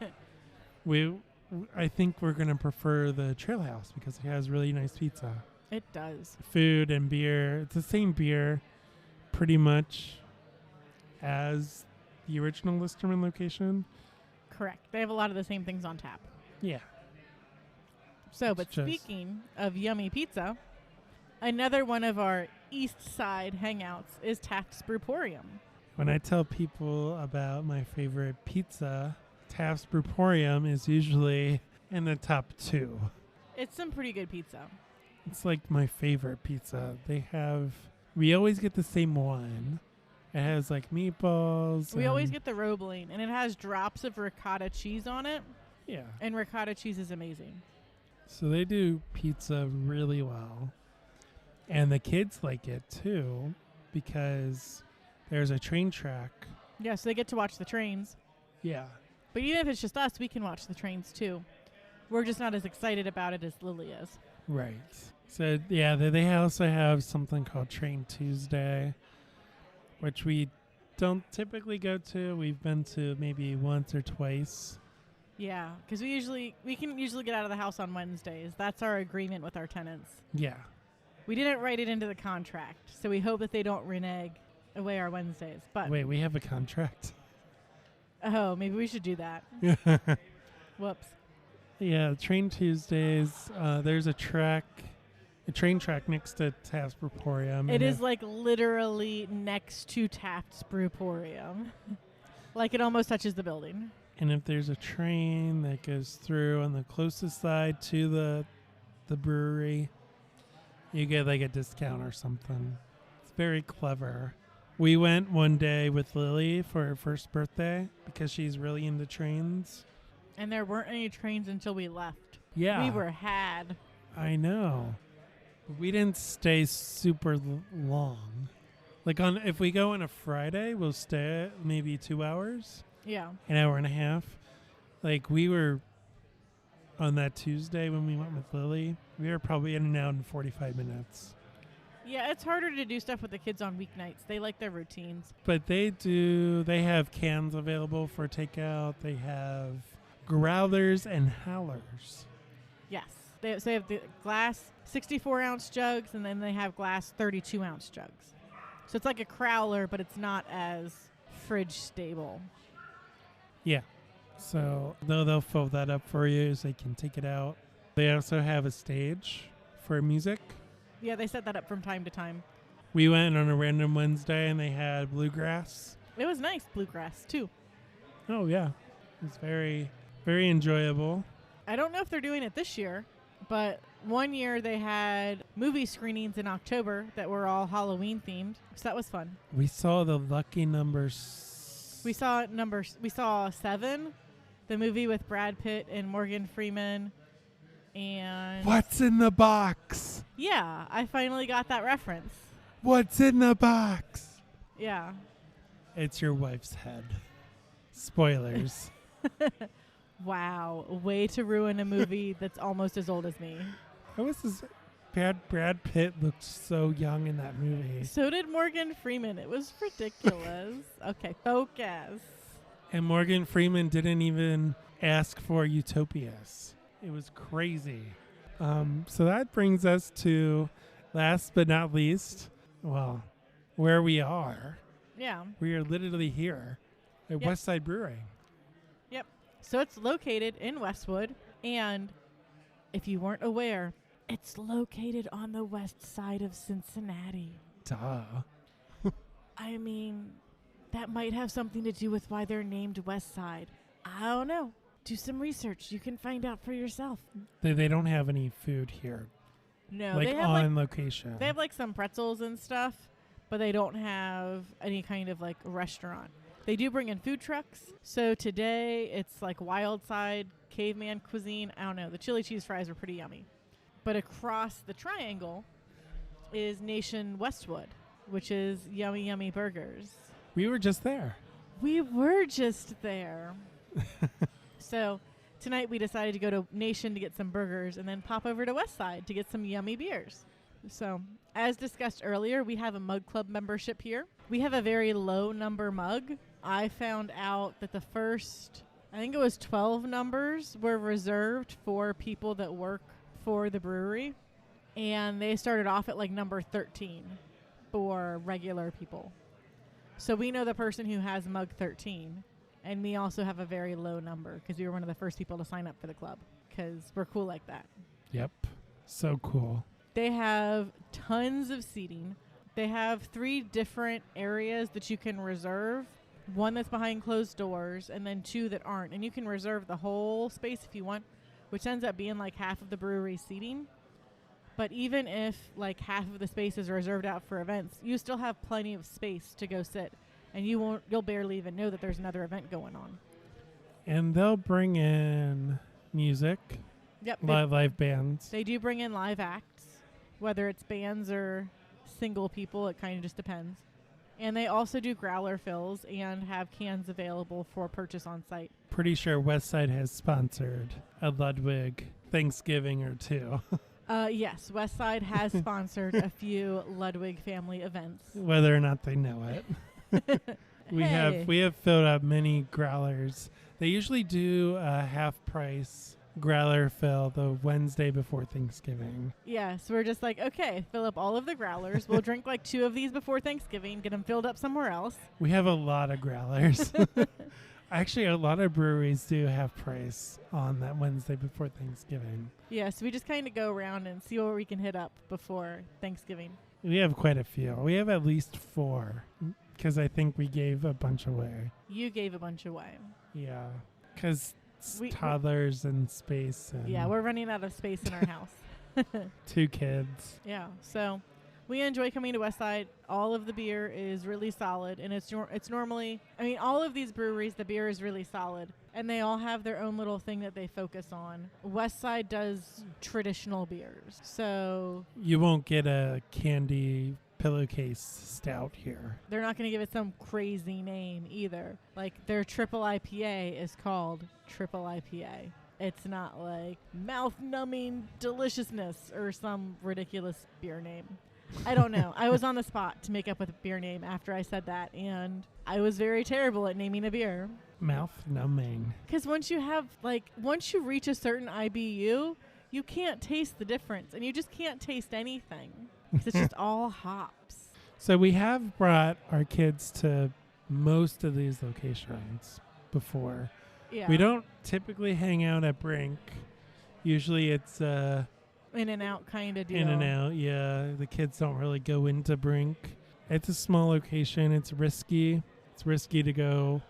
I think we're going to prefer the Trailhouse because it has really nice pizza. It does. Food and beer. It's the same beer pretty much as the original Listerman location. Correct. They have a lot of the same things on tap. Yeah. So, but speaking of yummy pizza, another one of our East Side hangouts is Taft's Brewporium. When I tell people about my favorite pizza, Taft's Brewporium is usually in the top 2. It's some pretty good pizza. It's like my favorite pizza. We always get the same one. It has like meatballs. We always get the Roebling, and it has drops of ricotta cheese on it. Yeah. And ricotta cheese is amazing. So they do pizza really well. And the kids like it too because there's a train track. Yeah, so they get to watch the trains. Yeah. But even if it's just us, we can watch the trains too. We're just not as excited about it as Lily is. Right. So, yeah, they also have something called Train Tuesday, which we don't typically go to. We've been to maybe once or twice. Yeah, because we can usually get out of the house on Wednesdays. That's our agreement with our tenants. Yeah. We didn't write it into the contract, so we hope that they don't renege away our Wednesdays. But wait, we have a contract? Oh, maybe we should do that. Whoops. Yeah, Train Tuesdays. There's a train track next to Taft's Brewporium. It is like literally next to Taft's Brewporium. Like it almost touches the building. And if there's a train that goes through on the closest side to the brewery, You get like a discount or something. It's very clever. We went one day with Lily for her first birthday because she's really into trains. And there weren't any trains until we left. Yeah. We were had. I know. But we didn't stay super long. Like if we go on a Friday, we'll stay maybe 2 hours. Yeah. An hour and a half. Like we were on that Tuesday when we went with Lily, we were probably in and out in 45 minutes. Yeah, it's harder to do stuff with the kids on weeknights. They like their routines. But they have cans available for takeout. They have growlers and howlers. Yes. They have the glass 64-ounce jugs, and then they have glass 32-ounce jugs. So it's like a crowler, but it's not as fridge stable. Yeah. So they'll fill that up for you so you can take it out. They also have a stage for music. Yeah, they set that up from time to time. We went on a random Wednesday and they had bluegrass. It was nice bluegrass, too. Oh, yeah. It was very, very enjoyable. I don't know if they're doing it this year, but one year they had movie screenings in October that were all Halloween themed. So that was fun. We saw the lucky numbers. We saw 7, the movie with Brad Pitt and Morgan Freeman. And What's in the box? yeah, I finally got that reference. What's in the box? Yeah. It's your wife's head. Spoilers. Wow. Way to ruin a movie that's almost as old as me. Brad Pitt looked so young in that movie. So did Morgan Freeman. It was ridiculous. Okay, focus. And Morgan Freeman didn't even ask for Utopias. It was crazy. So that brings us to, last but not least, well, where we are. Yeah. We are literally here at Yep. West Side Brewing. Yep. So it's located in Westwood, and if you weren't aware, it's located on the west side of Cincinnati. Duh. I mean, that might have something to do with why they're named West Side. I don't know. Do some research. You can find out for yourself. They don't have any food here. No, Like they have on location. They have like some pretzels and stuff, but they don't have any kind of like restaurant. They do bring in food trucks. So today it's like wild side, caveman cuisine. I don't know. The chili cheese fries were pretty yummy. But across the triangle is Nation Westwood, which is yummy, yummy burgers. We were just there. We were just there. So tonight we decided to go to Nation to get some burgers and then pop over to Westside to get some yummy beers. So as discussed earlier, we have a mug club membership here. We have a very low number mug. I found out that the first, I think it was 12 numbers were reserved for people that work for the brewery. And they started off at like number 13 for regular people. So we know the person who has mug 13. And we also have a very low number because we were one of the first people to sign up for the club because we're cool like that. Yep. So cool. They have tons of seating. They have 3 different areas that you can reserve. One that's behind closed doors and then 2 that aren't. And you can reserve the whole space if you want, which ends up being like half of the brewery's seating. But even if like half of the space is reserved out for events, you still have plenty of space to go sit. And you'll barely even know that there's another event going on. And they'll bring in music. Yep. Live bands. They do bring in live acts, whether it's bands or single people. It kind of just depends. And they also do growler fills and have cans available for purchase on site. Pretty sure Westside has sponsored a Ludwig Thanksgiving or 2. Yes, Westside has sponsored a few Ludwig family events. Whether or not they know it. We have filled up many growlers. They usually do a half price growler fill the Wednesday before Thanksgiving. Yeah, so we're just like, okay, fill up all of the growlers. We'll drink like 2 of these before Thanksgiving, get them filled up somewhere else. We have a lot of growlers. Actually, a lot of breweries do half price on that Wednesday before Thanksgiving. Yeah, so we just kind of go around and see what we can hit up before Thanksgiving. We have quite a few. We have at least 4 because I think we gave a bunch away. You gave a bunch away. Yeah, because toddlers and space. And yeah, we're running out of space in our house. 2 kids. Yeah. So we enjoy coming to Westside. All of the beer is really solid, and it's normally, I mean, all of these breweries, the beer is really solid, and they all have their own little thing that they focus on. Westside does traditional beers, so You won't get a candy pillowcase stout here. they're not going to give it some crazy name either. Like their triple IPA is called triple IPA. It's not like mouth-numbing deliciousness or some ridiculous beer name. I don't know. I was on the spot to make up with a beer name after I said that, and I was very terrible at naming a beer. Mouth numbing. Because once you reach a certain IBU, you can't taste the difference, and you just can't taste anything. 'Cause it's just all hops. So we have brought our kids to most of these locations before. Yeah. We don't typically hang out at Brink. Usually it's In and out kind of deal. in and out. Yeah, the kids don't really go into Brink. It's a small location. It's risky. It's risky to go.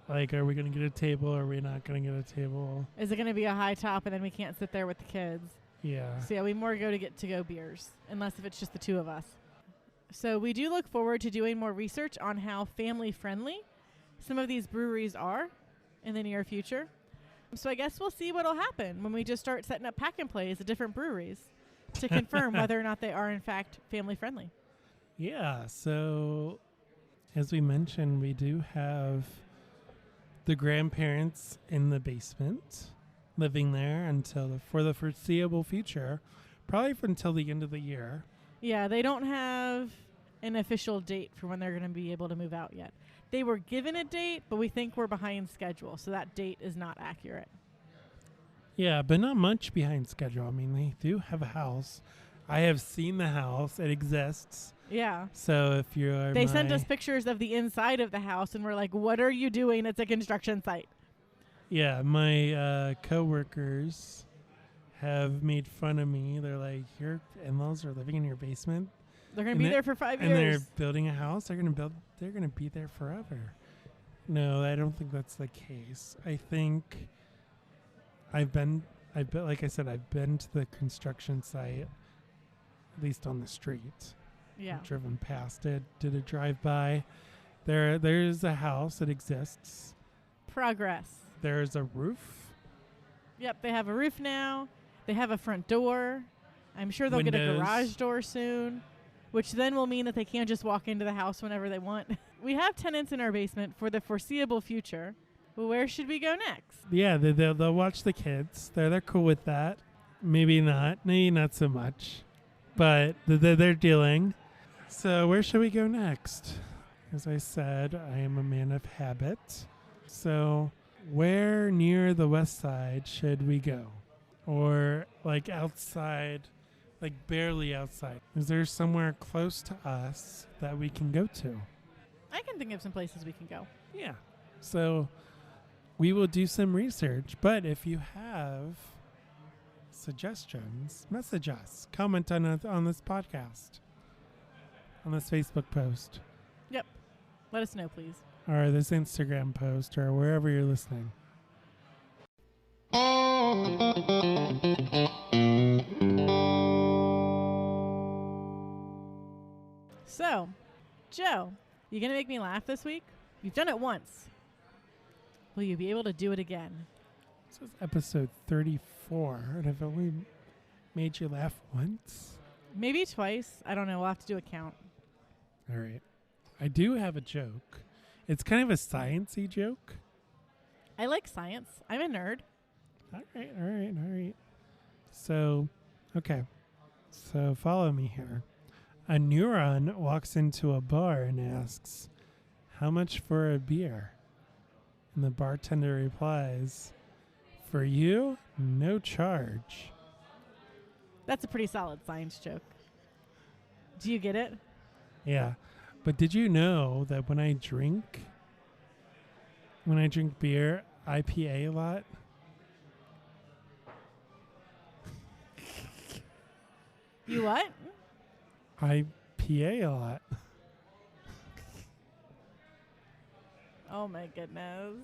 Like, are we going to get a table or are we not going to get a table? Is it going to be a high top and then we can't sit there with the kids? Yeah. So yeah, we more go to get to-go beers, unless if it's just the 2 of us. So we do look forward to doing more research on how family-friendly some of these breweries are in the near future. So I guess we'll see what'll happen when we just start setting up pack and plays at different breweries to confirm whether or not they are in fact family-friendly. Yeah, so as we mentioned, we do have the grandparents in the basement living there for the foreseeable future, probably until the end of the year. Yeah, they don't have an official date for when they're going to be able to move out yet. They were given a date, but we think we're behind schedule, so that date is not accurate. Yeah, but not much behind schedule. I mean, they do have a house. I have seen the house. It exists. Yeah. So if you're They sent us pictures of the inside of the house, and we're like, what are you doing? It's a construction site. Yeah, my coworkers have made fun of me. They're like, your in-laws are living in your basement? They're going to be there for 5 and years. they're building a house. They're gonna be there forever. No, I don't think that's the case. I think like I said, I've been to the construction site, at least on the street. Yeah. I've driven past it, did a drive-by. There's a house that exists. Progress. There's a roof. Yep, they have a roof now. They have a front door. I'm sure they'll get a Windows. garage door soon, which then will mean that they can't just walk into the house whenever they want. We have tenants in our basement for the foreseeable future. Well, where should we go next? Yeah, they'll watch the kids. They're cool with that. Maybe not. Maybe not so much. But they're dealing. So where should we go next? As I said, I am a man of habit. So where near the West Side should we go? Or like outside, like barely outside? Is there somewhere close to us that we can go to? I can think of some places we can go. Yeah. So we will do some research, but if you have suggestions, message us. Comment on this podcast, on this Facebook post, Yep. Let us know, please. or this Instagram post, or wherever you're listening. So, Joe, you going to make me laugh this week? You've done it once. Will you be able to do it again? This is episode 34, and I've only made you laugh once. Maybe twice. I don't know. We'll have to do a count. All right. I do have a joke. It's kind of a science-y joke. I like science. I'm a nerd. All right. So, okay. So follow me here. A neuron walks into a bar and asks, "How much for a beer?" And the bartender replies, "For you, no charge." That's a pretty solid science joke. Do you get it? Yeah. But did you know that when I drink beer, IPA a lot? You what? IPA a lot. Oh my goodness.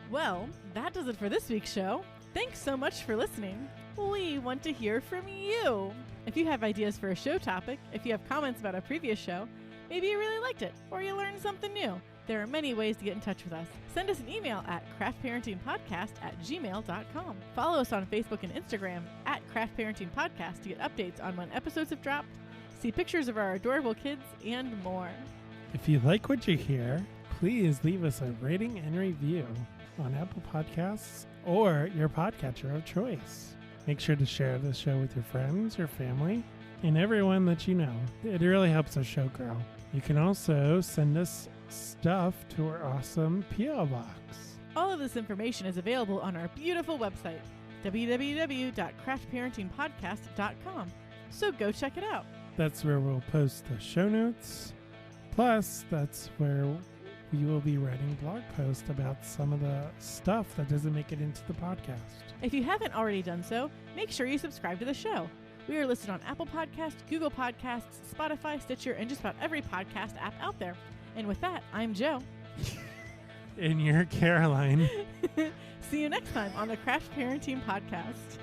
Well, that does it for this week's show. Thanks so much for listening. We want to hear from you. If you have ideas for a show topic, if you have comments about a previous show, maybe you really liked it, or you learned something new, there are many ways to get in touch with us. Send us an email at craftparentingpodcast@gmail.com. Follow us on Facebook and Instagram at Craft Parenting Podcast to get updates on when episodes have dropped, see pictures of our adorable kids, and more. If you like what you hear, please leave us a rating and review on Apple Podcasts or your podcatcher of choice. Make sure to share the show with your friends, your family, and everyone that you know. It really helps our show grow. You can also send us stuff to our awesome P.O. box. All of this information is available on our beautiful website, www.craftparentingpodcast.com. So go check it out. That's where we'll post the show notes. Plus, that's where we will be writing blog posts about some of the stuff that doesn't make it into the podcast. If you haven't already done so, make sure you subscribe to the show. We are listed on Apple Podcasts, Google Podcasts, Spotify, Stitcher, and just about every podcast app out there. And with that, I'm Joe. And you're Caroline. See you next time on the Craft Parenting Podcast.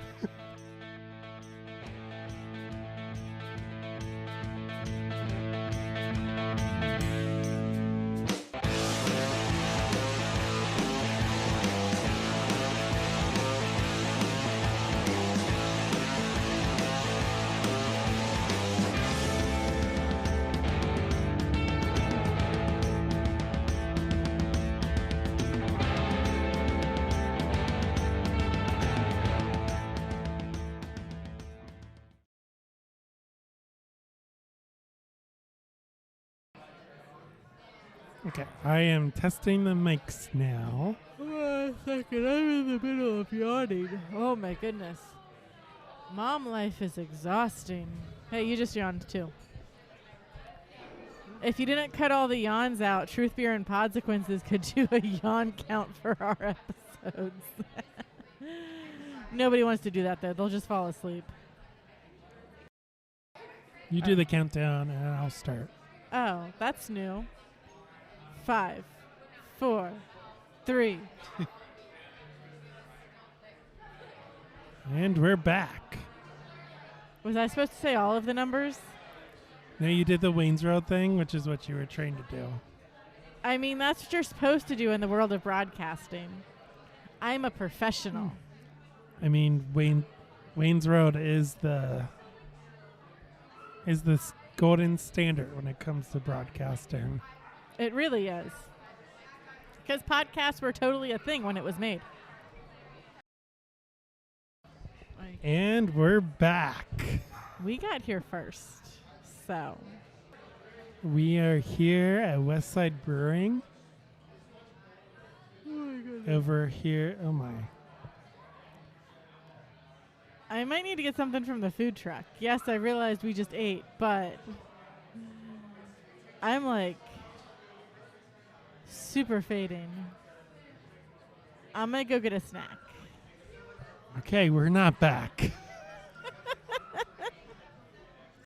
Okay, I am testing the mics now. Hold on a second, I'm in the middle of yawning. Oh my goodness. Mom life is exhausting. Hey, you just yawned too. If you didn't cut all the yawns out, Truth Beer and Podsequences could do a yawn count for our episodes. Nobody wants to do that though, they'll just fall asleep. You do the countdown and I'll start. Oh, that's new. 5, 4, 3. And we're back. Was I supposed to say all of the numbers? No, you did the Wayne's World thing, which is what you were trained to do. I mean, that's what you're supposed to do in the world of broadcasting. I'm a professional. I mean, Wayne's World is the golden standard when it comes to broadcasting. It really is. Because podcasts were totally a thing when it was made. And we're back. We got here first. So. We are here at West Side Brewing. Oh my goodness. Over here. Oh my. I might need to get something from the food truck. Yes, I realized we just ate, but I'm like super fading. I'm going to go get a snack. Okay, we're not back.